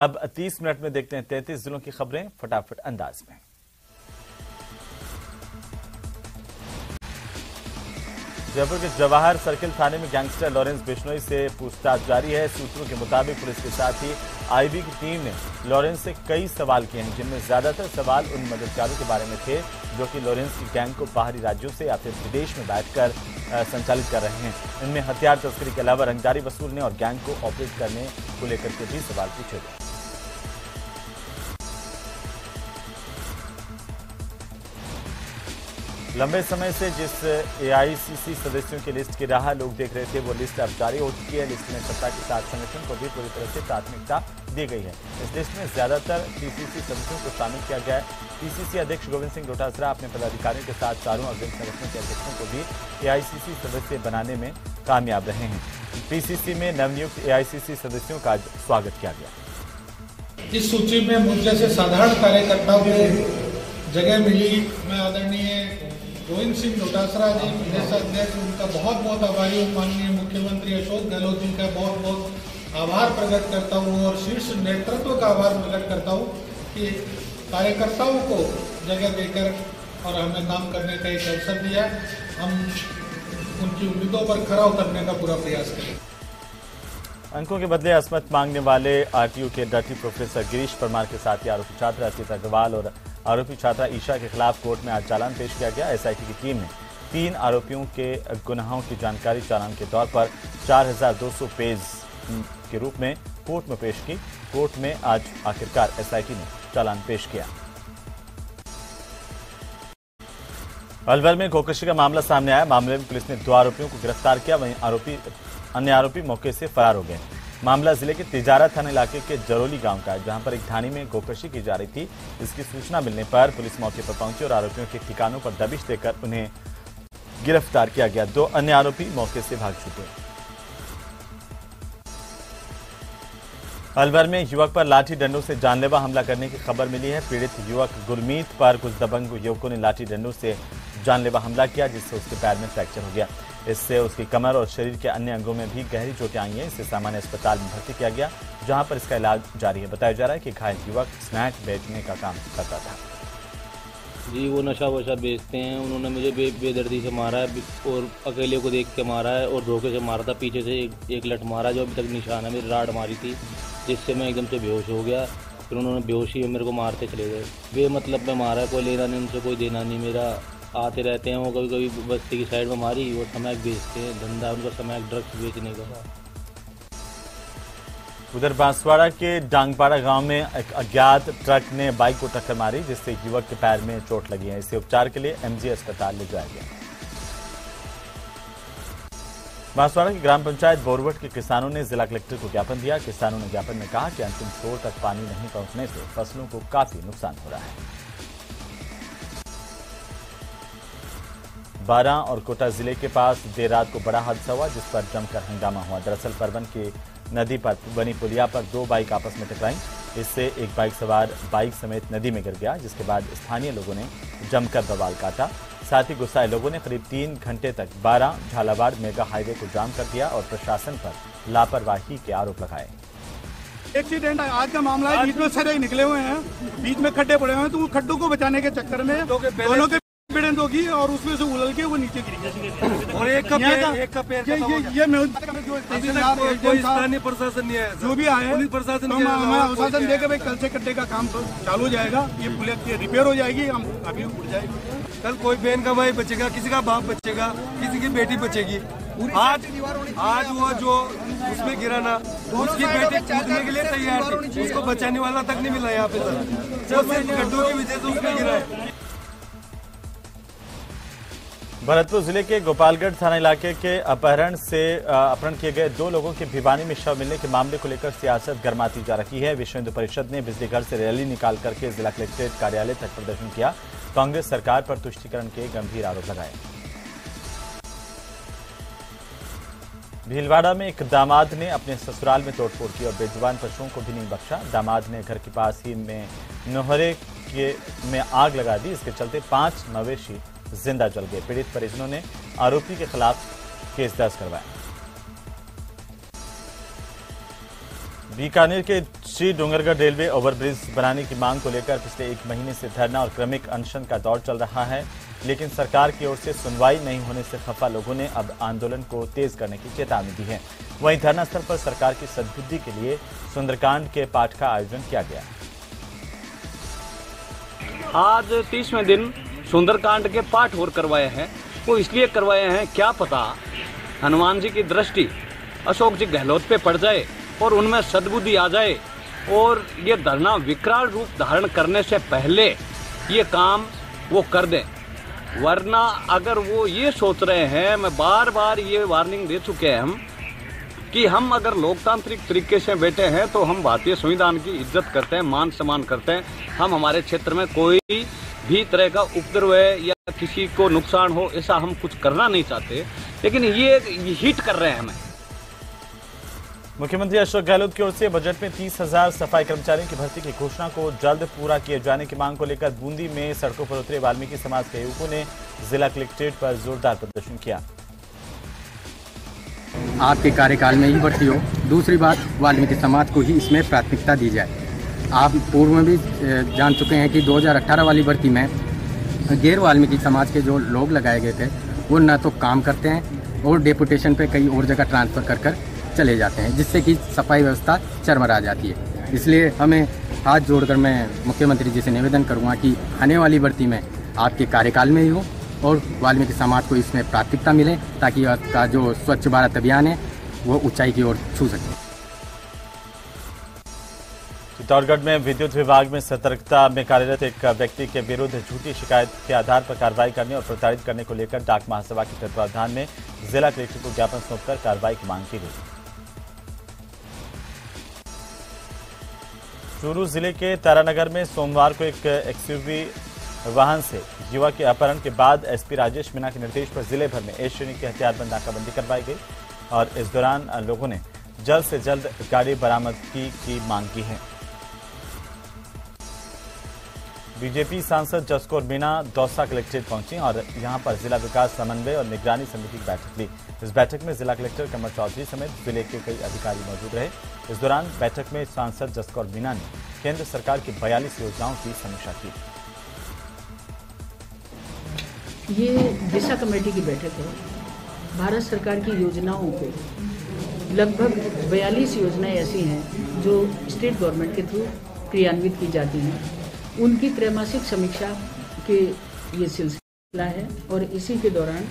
अब 30 मिनट में देखते हैं 33 जिलों की खबरें फटाफट अंदाज में। जयपुर के जवाहर सर्किल थाने में गैंगस्टर लॉरेंस बिश्नोई से पूछताछ जारी है। सूत्रों के मुताबिक पुलिस के साथ ही आईबी की टीम ने लॉरेंस से कई सवाल किए हैं, जिनमें ज्यादातर सवाल उन मददगारों के बारे में थे जो कि लॉरेंस की गैंग को बाहरी राज्यों से या फिर विदेश में बैठकर संचालित कर रहे हैं। इनमें हथियार तस्करी के अलावा रंगदारी वसूलने और गैंग को ऑपरेट करने को लेकर के भी सवाल पूछे गए। लंबे समय से जिस एआईसीसी सदस्यों की लिस्ट की राह लोग देख रहे थे, वो लिस्ट अब जारी हो चुकी है। लिस्ट में सत्ता के साथ संगठन को भी पूरी तरह से प्राथमिकता दी गई है। इस लिस्ट में ज्यादातर पीसीसी सदस्यों को शामिल किया गया है। पीसीसी अध्यक्ष गोविंद सिंह डोटासरा अपने पदाधिकारियों के साथ चारों अग्रणी संगठनों के अध्यक्षों को भी एआईसीसी सदस्य बनाने में कामयाब रहे हैं। पीसीसी में नवनियुक्त एआईसीसी सदस्यों का स्वागत किया गया। इस सूची में मुझ जैसे साधारण कार्यकर्ताओं को जगह मिली। मैं आदरणीय गोविंद सिंह डोटासरा जी, प्रदेश अध्यक्ष, उनका बहुत बहुत आभारी हूँ। माननीय मुख्यमंत्री अशोक गहलोत जी का बहुत बहुत आभार प्रकट करता हूँ और शीर्ष नेतृत्व का आभार प्रकट करता हूँ कि कार्यकर्ताओं को जगह देकर और हमें काम करने का एक अवसर दिया। हम उनकी उम्मीदों पर खरा उतरने का पूरा प्रयास करें। अंकों के बदले असमत मांगने वाले आरटीयू के डर्टी प्रोफेसर गिरीश परमार के साथ ही आरोपी छात्रा अर्पित अग्रवाल और आरोपी छात्रा ईशा के खिलाफ कोर्ट में आज चालान पेश किया गया। एसआईटी की टीम ने 3 आरोपियों के गुनाहों की जानकारी चालान के तौर पर 4200 पेज के रूप में कोर्ट में पेश की। कोर्ट में आज आखिरकार एसआईटी ने चालान पेश किया। अलवर में गोकशी का मामला सामने आया। मामले में पुलिस ने 2 आरोपियों को गिरफ्तार किया, वहीं अन्य आरोपी मौके से फरार हो गए। मामला जिले के तिजारा थाना इलाके के जरोली गांव का है, जहां पर एक ढाणी में गोकशी की जा रही थी। इसकी सूचना मिलने पर पुलिस मौके पर पहुंची और आरोपियों के ठिकानों पर दबिश देकर उन्हें गिरफ्तार किया गया। 2 अन्य आरोपी मौके से भाग चुके। अलवर में युवक पर लाठी डंडों से जानलेवा हमला करने की खबर मिली है। पीड़ित युवक गुरमीत पर कुछ दबंग युवकों ने लाठी डंडों से जानलेवा हमला किया, जिससे उसके पैर में फ्रैक्चर हो गया। इससे उसकी कमर और शरीर के अन्य अंगों में भी गहरी चोटें आई हैं। इसे सामान्य अस्पताल में भर्ती किया गया, जहां पर इसका इलाज जारी है। बताया जा रहा है कि घायल युवक स्नैक बेचने का काम करता था। जी, वो नशा वशा बेचते हैं। उन्होंने मुझे बेदर्दी से मारा है और अकेले को देख के मारा है और धोखे से मारा था। पीछे से एक लठ मारा जो अभी तक निशान है। मेरी राड मारी थी, जिससे मैं एकदम से बेहोश हो गया। फिर उन्होंने बेहोशी में मेरे को मारते चले गए। बेमतलब में मारा है, कोई लेना नहीं उनसे, कोई देना नहीं। मेरा आते रहते हैं वो, कभी कभी बस्ती की साइड में मारी। वो समैक बेचते हैं, धंधा उनका समैक ड्रग्स बेचने का। उधर बांसवाड़ा के डांगपाड़ा गांव में एक अज्ञात ट्रक ने बाइक को टक्कर मारी, जिससे युवक के पैर में चोट लगी है। इसे उपचार के लिए एमजी अस्पताल ले जाया गया। बांसवाड़ा की ग्राम पंचायत बोरवट के किसानों ने जिला कलेक्टर को ज्ञापन दिया। किसानों ने ज्ञापन में कहा कि अंतिम छोर तक पानी नहीं पहुंचने से फसलों को काफी नुकसान हो रहा है। बारां और कोटा जिले के पास देर रात को बड़ा हादसा हुआ, जिस पर जमकर हंगामा हुआ। दरअसल परवन की नदी पर बनी पुलिया पर 2 बाइक आपस में टकराई। इससे एक बाइक सवार बाइक समेत नदी में गिर गया, जिसके बाद स्थानीय लोगों ने जमकर बवाल काटा। साथ ही गुस्साए लोगों ने करीब 3 घंटे तक बारां झालावाड़ मेगा हाईवे को जाम कर दिया और प्रशासन पर लापरवाही के आरोप लगाए। एक्सीडेंट आज का मामला है। बीच में सड़क निकले हुए हैं, बीच में खड्डे पड़े हुए हैं, तो खड्डों को बचाने के चक्कर में दोनों के एक्सीडेंट होगी और उसमें से उलल के वो नीचे गिर और एक का पैर कोई स्थानीय प्रशासन नहीं है, जो भी आए प्रशासन आश्वासन देकर भाई कल से खड्डे का काम चालू हो जाएगा, ये पुलिया रिपेयर हो जाएगी, हम अभी उड़ जाएगी। कल कोई बहन का भाई बचेगा, किसी का बाप बचेगा, किसी की बेटी बचेगी। आज वो जो उसमें गिरा ना, उसकी बेटी कूदने के लिए तैयार थी, उसको बचाने वाला तक नहीं मिला यहाँ पे सर। सिर्फ गड्ढों की वजह से उसमें गिरा है। भरतपुर जिले के गोपालगढ़ थाना इलाके के अपहरण किए गए 2 लोगों के भिवानी में शव मिलने के मामले को लेकर सियासत गर्माती जा रही है। विश्व हिंदू परिषद ने बिजली घर से रैली निकाल करके जिला कलेक्ट्रेट कार्यालय तक प्रदर्शन किया। कांग्रेस सरकार पर तुष्टीकरण के गंभीर आरोप लगाए। भीलवाड़ा में एक दामाद ने अपने ससुराल में तोड़फोड़ की और बेजुबान पशुओं को भी नहीं बख्शा। दामाद ने घर के पास ही में नोहरे में आग लगा दी। इसके चलते 5 मवेशी जिंदा जल गए। पीड़ित परिजनों ने आरोपी के खिलाफ केस दर्ज करवाया। बीकानेर के श्री डोंगरगढ़ रेलवे ओवरब्रिज बनाने की मांग को लेकर पिछले 1 महीने से धरना और क्रमिक अनशन का दौर चल रहा है, लेकिन सरकार की ओर से सुनवाई नहीं होने से खफा लोगों ने अब आंदोलन को तेज करने की चेतावनी दी है। वहीं धरना स्थल पर सरकार की सद्बुद्धि के लिए सुंदरकांड के पाठ का आयोजन किया गया। आज 30वें दिन सुंदरकांड के पाठ और करवाए हैं। वो इसलिए करवाए हैं, क्या पता हनुमान जी की दृष्टि अशोक जी गहलोत पे पड़ जाए और उनमें सद्बुद्धि आ जाए और ये धरना विकराल रूप धारण करने से पहले ये काम वो कर दें। वरना अगर वो ये सोच रहे हैं, मैं बार बार ये वार्निंग दे चुके हैं हम, कि हम अगर लोकतांत्रिक तरीके से बैठे हैं तो हम भारतीय संविधान की इज्जत करते हैं, मान सम्मान करते हैं। हम हमारे क्षेत्र में कोई भी तरह का उपद्रव या किसी को नुकसान हो ऐसा हम कुछ करना नहीं चाहते, लेकिन ये हिट कर रहे हैं हमें। मुख्यमंत्री अशोक गहलोत की ओर से बजट में 30,000 सफाई कर्मचारियों की भर्ती की घोषणा को जल्द पूरा किए जाने की मांग को लेकर बूंदी में सड़कों पर उतरे वाल्मीकि समाज के युवकों ने जिला कलेक्ट्रेट पर जोरदार प्रदर्शन किया। आपके कार्यकाल में ही भर्ती हो। दूसरी बात, वाल्मीकि समाज को ही इसमें प्राथमिकता दी जाए। आप पूर्व में भी जान चुके हैं कि 2018 वाली भर्ती में गैर वाल्मीकि समाज के जो लोग लगाए गए थे वो न तो काम करते हैं और डेपुटेशन पे कई और जगह ट्रांसफ़र कर चले जाते हैं, जिससे कि सफाई व्यवस्था चरमरा जाती है। इसलिए हमें हाथ जोड़कर मैं मुख्यमंत्री जी से निवेदन करूंगा कि आने वाली भर्ती में आपके कार्यकाल में ही हो और वाल्मीकि समाज को इसमें प्राथमिकता मिले, ताकि आपका जो स्वच्छ भारत अभियान है वो ऊंचाई की ओर छू सके। चित्तौड़गढ़ में विद्युत विभाग में सतर्कता में कार्यरत एक व्यक्ति के विरुद्ध झूठी शिकायत के आधार पर कार्रवाई करने और प्रताड़ित करने को लेकर डाक महासभा के तत्वावधान में जिला कलेक्टर को ज्ञापन सौंपकर कार्रवाई की मांग की गई। चूरू जिले के तारानगर में सोमवार को एक एक्सयूवी वाहन से युवक के अपहरण के बाद एसपी राजेश मीणा के निर्देश पर जिले भर में ए श्रेणी की हथियारबंद नाकाबंदी करवाई गई और इस दौरान लोगों ने जल्द से जल्द गाड़ी बरामदगी की मांग की है। बीजेपी सांसद जसकौर मीणा दौसा कलेक्ट्रेट पहुंची और यहां पर जिला विकास समन्वय और निगरानी समिति की बैठक ली। इस बैठक में जिला कलेक्टर कमर चौधरी समेत जिले के कई अधिकारी मौजूद रहे। इस दौरान बैठक में सांसद जसकौर मीणा ने केंद्र सरकार की 42 योजनाओं की समीक्षा की। ये दिशा कमेटी की बैठक है। भारत सरकार की योजनाओं को लगभग 42 योजनाएं ऐसी हैं जो स्टेट गवर्नमेंट के थ्रू क्रियान्वित की जाती हैं। उनकी त्रैमासिक समीक्षा के ये सिलसिला है और इसी के दौरान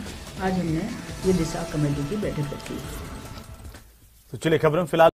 आज हमने ये दिशा कमेटी की बैठक रखी। तो चलिए खबरों फिलहाल